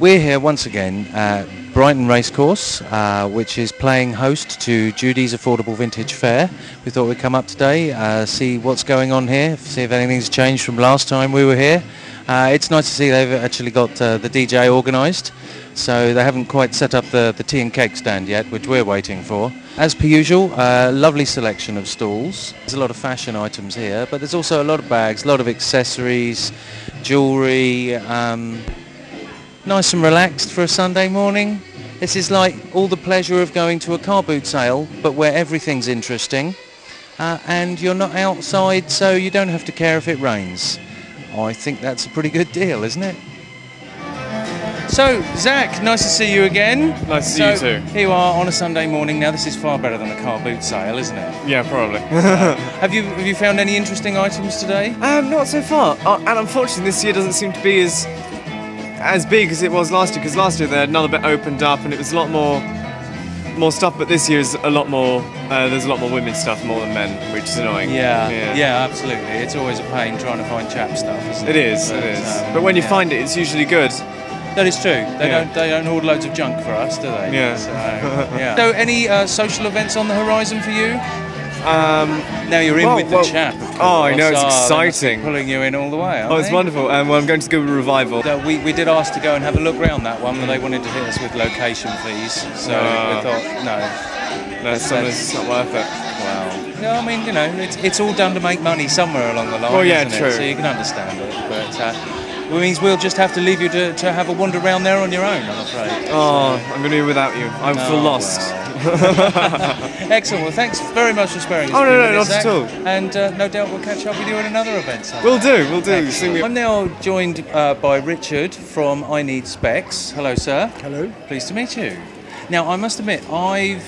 We're here once again at Brighton Racecourse, which is playing host to Judy's Affordable Vintage Fair. We thought we'd come up today, see what's going on here, see if anything's changed from last time we were here. It's nice to see they've actually got the DJ organised, so they haven't quite set up the tea and cake stand yet, which we're waiting for. As per usual, lovely selection of stalls. There's a lot of fashion items here, but there's also a lot of bags, a lot of accessories, jewellery, nice and relaxed for a Sunday morning. This is like all the pleasure of going to a car boot sale, but where everything's interesting, and you're not outside, so you don't have to care if it rains. I think that's a pretty good deal, isn't it? So, Zack, nice to see you again. Nice to see you too. Here you are on a Sunday morning. Now, this is far better than a car boot sale, isn't it? Yeah, probably. Have you found any interesting items today? Not so far. And unfortunately, this year doesn't seem to be as big as it was last year, because last year they had another bit opened up and it was a lot more stuff, but this year is a lot more, there's a lot more women's stuff more than men, which is annoying. Yeah, absolutely. It's always a pain trying to find chap stuff, isn't it? It is. But when you find it, it's usually good. That is true. They don't hoard loads of junk for us, do they? Yeah. So any social events on the horizon for you? Now you're in with the chap, of course. Oh, I know, it's exciting. Pulling you in all the way, it's wonderful. Well, I'm going to go with Revival. We did ask to go and have a look round that one, but they wanted to hit us with location fees, so we thought, no, it's not worth it. Well, no, I mean, you know, it's all done to make money somewhere along the line, well, yeah, isn't true. it? So you can understand it, but it means we'll just have to leave you to have a wander around there on your own, I'm afraid. Oh, I'm going to be without you. I feel lost. Well. Excellent. Well, thanks very much for sparing us. Oh, no, not Zack. at all. And no doubt we'll catch up with you at another event sometime. We'll do. I'm now joined by Richard from I Need Spex. Hello, sir. Hello. Pleased to meet you. Now, I must admit, I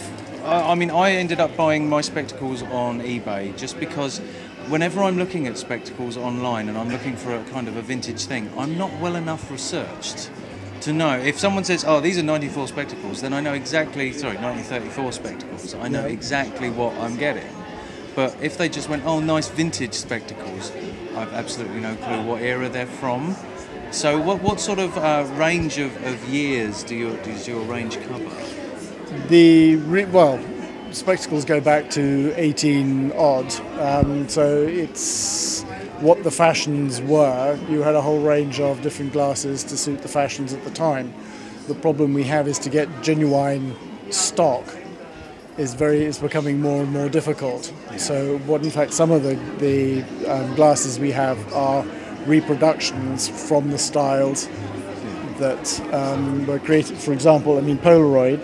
ended up buying my spectacles on eBay just because whenever I'm looking at spectacles online and I'm looking for a kind of a vintage thing, I'm not well enough researched to know. If someone says, oh, these are 94 spectacles, then I know exactly, 1934 spectacles, I know exactly what I'm getting. But if they just went, oh, nice vintage spectacles, I've absolutely no clue what era they're from. So what sort of range of years does your range cover? Spectacles go back to 18 odd, so it's what the fashions were. You had a whole range of different glasses to suit the fashions at the time. The problem we have is to get genuine stock is becoming more and more difficult. Yeah. So in fact some of the glasses we have are reproductions from the styles that were created. For example, Polaroid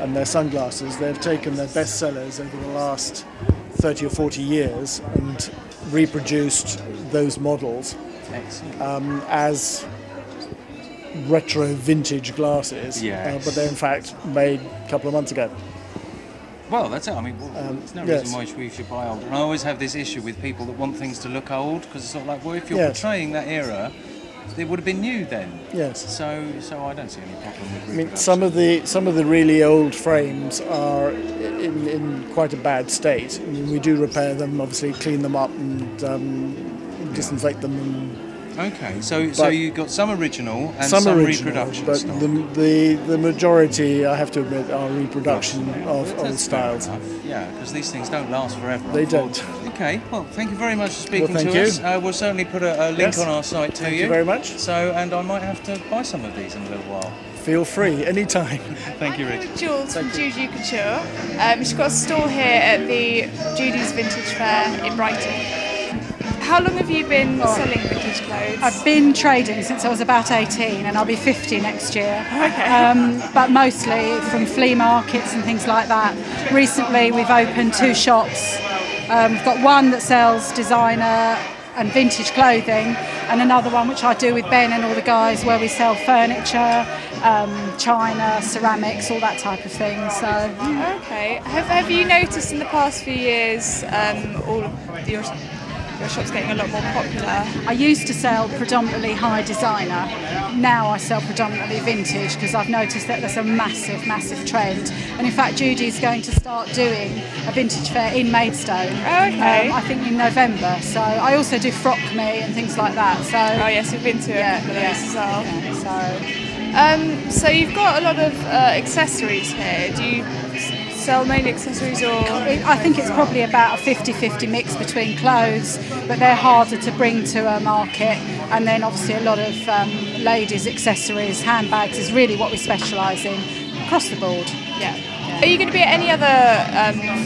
and their sunglasses, they've taken their best sellers over the last 30 or 40 years and reproduced those models as retro vintage glasses, but they're in fact made a couple of months ago. Well, that's it. There's no reason why we should buy old. And I always have this issue with people that want things to look old, because it's sort of like, well, if you're portraying that era, it would have been new then. Yes. So I don't see any problem with reproduction. some of the really old frames are in quite a bad state. We do repair them, obviously clean them up and disinfect them. Okay, so you've got some original and some reproduction. But the majority, I have to admit, are reproduction of old styles. Yeah, because these things don't last forever. They don't. Okay, well, thank you very much for speaking to us. We'll certainly put a link on our site to you. Thank you very much. And I might have to buy some of these in a little while. Feel free, anytime. Thank you, Rich. I'm Jules from JuJu Couture. She's got a store here at the Judy's Vintage Fair in Brighton. How long have you been selling vintage clothes? I've been trading since I was about 18, and I'll be 50 next year. Okay. But mostly from flea markets and things like that. Recently we've opened 2 shops. We've got one that sells designer and vintage clothing, and another one which I do with Ben and all the guys where we sell furniture, china, ceramics, all that type of thing. So. Okay. Have you noticed in the past few years all of your shop's getting a lot more popular? I used to sell predominantly high designer. Now I sell predominantly vintage because I've noticed that there's a massive trend. And in fact, Judy's going to start doing a vintage fair in Maidstone. Oh, okay. I think in November. So I also do Frock Me and things like that. So yes, we've been to a couple of those as well. Yeah, so So you've got a lot of accessories here. Do you sell mainly accessories or? I think it's probably about a 50-50 mix between clothes, but they're harder to bring to a market. And then obviously a lot of ladies' accessories, handbags is really what we specialise in across the board. Yeah. Are you going to be at any other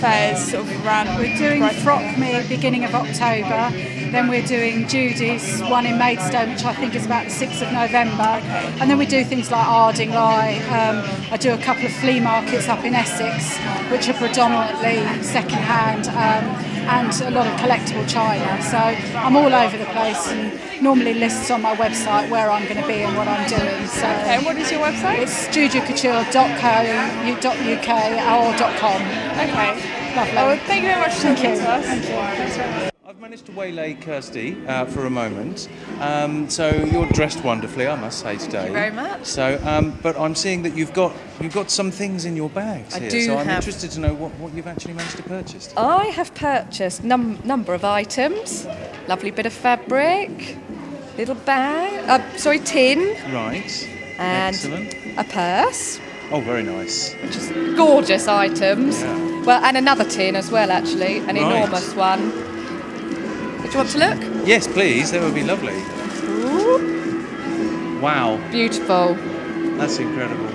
fairs sort of around? We're doing Frock Me beginning of October. Then we're doing Judy's one in Maidstone, which I think is about the 6th of November. And then we do things like Ardingly. I do a couple of flea markets up in Essex, which are predominantly second-hand and a lot of collectible china. So I'm all over the place and normally lists on my website where I'm going to be and what I'm doing. So and what is your website? It's jujoucouture.co.uk or .com. Okay. Lovely. Oh, well, thank you very much for talking to us. Thank you. Thanks very much. I've managed to waylay Kirsty for a moment. So you're dressed wonderfully, I must say, today. Thank you very much. So, but I'm seeing that you've got some things in your bags here. So I'm interested to know what you've actually managed to purchase today. I have purchased number of items. Lovely bit of fabric, little bag, tin. Right. And excellent. A purse. Oh, very nice. Which is gorgeous items. Yeah. Well, and another tin as well, actually, an enormous one. Do you want to look? Yes, please. That would be lovely. Ooh. Wow. Beautiful. That's incredible.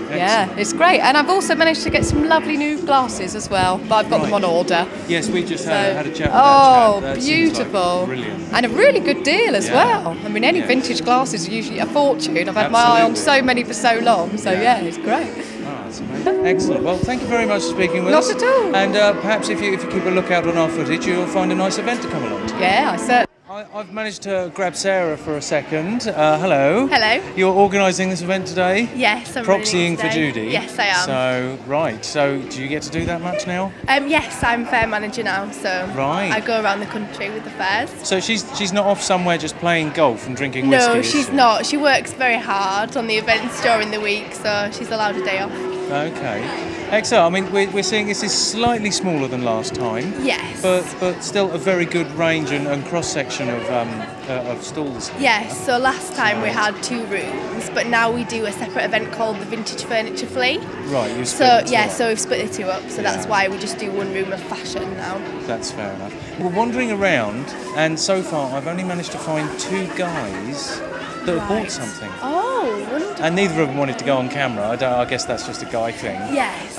Yeah, Excellent. it's great. And I've also managed to get some lovely new glasses as well, but I've got them on order. Yes, we just had a chat with that chap. That beautiful. Like brilliant. And a really good deal as Yeah. well. I mean, any vintage glasses are usually a fortune. I've had my eye on so many for so long, so yeah it's great. Oh, that's amazing. Excellent. Well, thank you very much for speaking with us. Not at all. And perhaps if you keep a lookout on our footage, you'll find a nice event to come along to. Yeah, I certainly. I've managed to grab Sarah for a second. Hello. Hello. You're organising this event today? Yes, I'm Proxying running for today. Judy? Yes, I am. So, right. So, do you get to do that much now? Yes, I'm fair manager now, so Right. I go around the country with the fairs. So she's not off somewhere just playing golf and drinking whiskey? No, is she's she? not. She works very hard on the events during the week, so she's allowed a day off. Okay. Excellent. I mean, we're seeing this is slightly smaller than last time. Yes. But still a very good range and cross-section of stalls here. Yes, so last time we had 2 rooms, but now we do a separate event called the Vintage Furniture Flea. Right, you split So the two yeah, up. so we've split the 2 up, so that's why we just do 1 room of fashion now. That's fair enough. We're wandering around, and so far I've only managed to find 2 guys that have bought something. Oh, wonderful. And neither of them wanted to go on camera. I guess that's just a guy thing. Yes.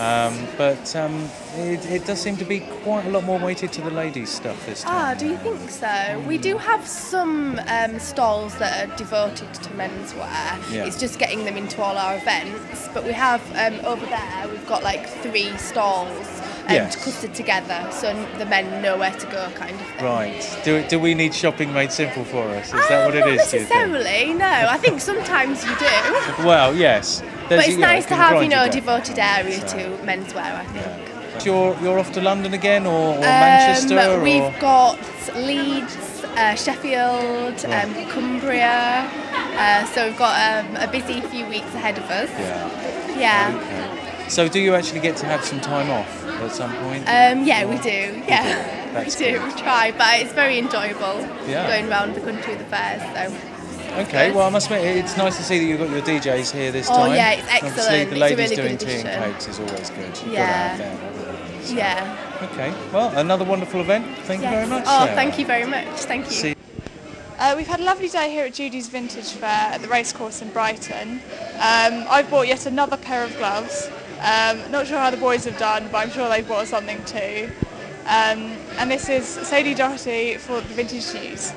But it does seem to be quite a lot more weighted to the ladies' stuff this time. Ah, do you think so? We do have some stalls that are devoted to menswear. Yeah. It's just getting them into all our events. But we have over there, we've got like 3 stalls clustered together, so the men know where to go, kind of thing. Right. Do we need shopping made simple for us? Is that what it Not is? Do you think? necessarily, no. I think sometimes you do. Well, yes. But it's nice to have, a a devoted area to menswear, I think. You're off to London again, or Manchester? We've got Leeds, Sheffield, Cumbria. So we've got a busy few weeks ahead of us. Yeah. Okay. So do you actually get to have some time off at some point? Yeah, we do. Yeah, That's we do. good. We try, but it's very enjoyable Yeah. going around the country with the fairs. So. Okay, well I must admit it's nice to see that you've got your DJs here this time. Oh yeah, it's excellent. Obviously the It's a ladies really doing good tea and addition. cakes is always good. You've Yeah. got to have them, haven't you? So- Yeah. Okay, well another wonderful event. Thank you very much. Oh, Sarah. thank you very much. Thank you. See- We've had a lovely day here at Judy's Vintage Fair at the Racecourse in Brighton. I've bought yet another pair of gloves. Not sure how the boys have done, but I'm sure they've bought something too. And this is Sadie Doherty for the Vintage News.